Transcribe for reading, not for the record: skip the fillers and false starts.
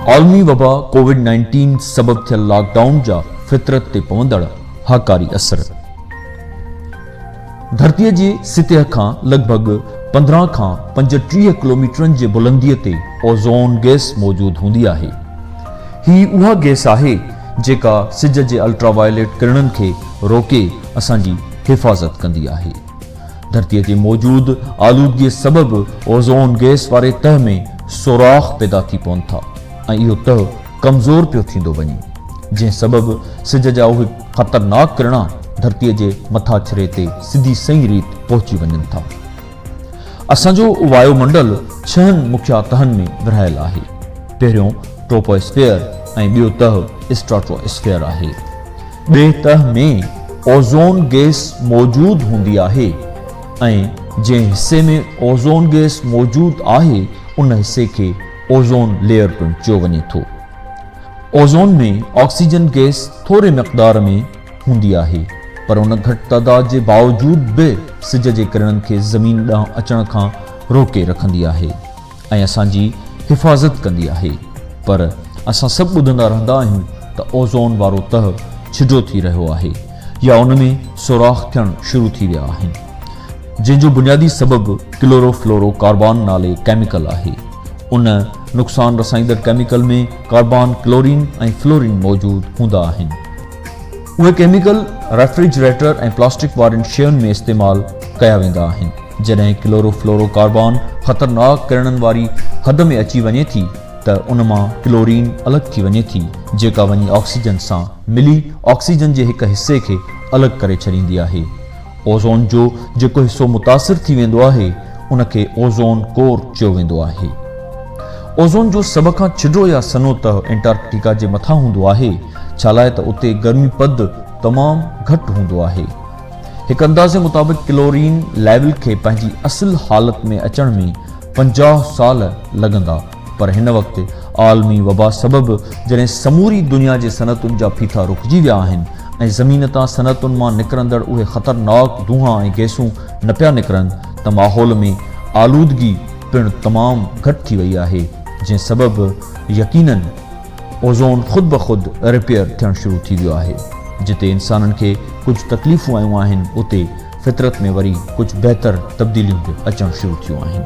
आलमी वबा कोविड-19 सबब थियल लॉकडाउन जा फितरत ते पवंदड़ हाकारी असर। धरतीअ जे सतह खां लगभग 15 खां 35 किलोमीटरनि जे बुलंदीअ ते ओज़ोन गैस मौजूद हूंदी आहे। ही उहा गैस आहे जेका सिज जे अल्ट्रावायलेट किरणनि खे रोके असांजी हिफ़ाज़त कंदी आहे। धरतीअ ते मौजूद आलूदगीअ सबब ओज़ोन गैस वारे तह में सोराख़ पैदा थी पवनि था ऐं इहो तह कमज़ोर पियो थींदो वञे, जंहिं सबब सिज जा उहे ख़तरनाक किरणा धरतीअ जे मथां छिरे ते सिधी सही रीत पहुची वञनि था। असांजो वायुमंडल 6 मुख्य तहनि में विरहायल आहे। पहिरियों ट्रोपोस्फीयर ऐं ॿियो तह स्ट्राटोस्फीयर आहे। ॿिए तह में ओज़ोन गैस मौजूद हूंदी आहे ऐं जंहिं हिस्से में ओज़ोन गैस मौजूद आहे उन हिस्से खे ओज़ोन लेयर पिणु चयो वञे थो। ओज़ोन में ऑक्सीजन गैस थोरे मक़दार में हूंदी आहे, पर उन घटि तादाद जे बावजूद बि सिज जे किरणनि खे ज़मीन ॾांहुं अचण खां रोके रखंदी आहे ऐं असांजी हिफ़ाज़त कंदी आहे। पर असां सभु ॿुधंदा रहंदा आहियूं त ओज़ोन वारो तह छिजो थी रहियो आहे या उन में सोराख़ थियणु शुरू थी विया आहिनि, जंहिंजो बुनियादी सबबु क्लोरोफ्लोरोकार्बन नाले केमिकल आहे। उन नुक़सान रसाईंदड़ केमिकल में कार्बन, क्लोरीन ऐं फ्लोरीन मौजूद हूंदा आहिनि। उहे केमिकल रेफ्रिजरेटर ऐं प्लास्टिक वारनि शयुनि में इस्तेमालु कया वेंदा आहिनि। जॾहिं क्लोरोफ्लोरोकार्बन ख़तरनाक किरणनि वारी हद में अची वञे थी त उन मां क्लोरीन अलॻि थी वञे थी, जेका वञी ऑक्सीजन सां मिली ऑक्सीजन जे हिकु हिस्से खे अलॻि करे छॾींदी आहे। ओज़ोन जो जेको हिसो मुतासिर थी वेंदो आहे उन खे ओज़ोन कोर चयो वेंदो आहे। ओज़ोन जो सभ खां छिडो या सनो तह एंटार्कटिका जे मथां हूंदो आहे, छालाए त उते गर्मी पद तमामु घटि हूंदो आहे। हिकु अंदाज़े मुताबिक़ क्लोरीन लेवल खे पंहिंजी असुल हालत में अचण में 50 साल लॻंदा, पर हिन वक़्तु आलमी वबा सबबु जॾहिं समूरी दुनिया जे सनअतुनि जा फीथा रुकिजी विया आहिनि ऐं ज़मीन तां सनअतुनि मां निकिरंदड़ उहे ख़तरनाक धुआं ऐं गैसूं न पिया निकिरनि त माहौल में आलूदगी पिणु तमामु घटि थी वई आहे, जंहिं सबबु यकीनन ओज़ोन ख़ुदि ब ख़ुदि रिपेयर थियणु शुरू थी वियो आहे। जिते इंसाननि खे कुझु तकलीफ़ूं आयूं आहिनि, उते फितरत में वरी कुझु बहितर तब्दीलियूं बि अचणु शुरू थियूं आहिनि।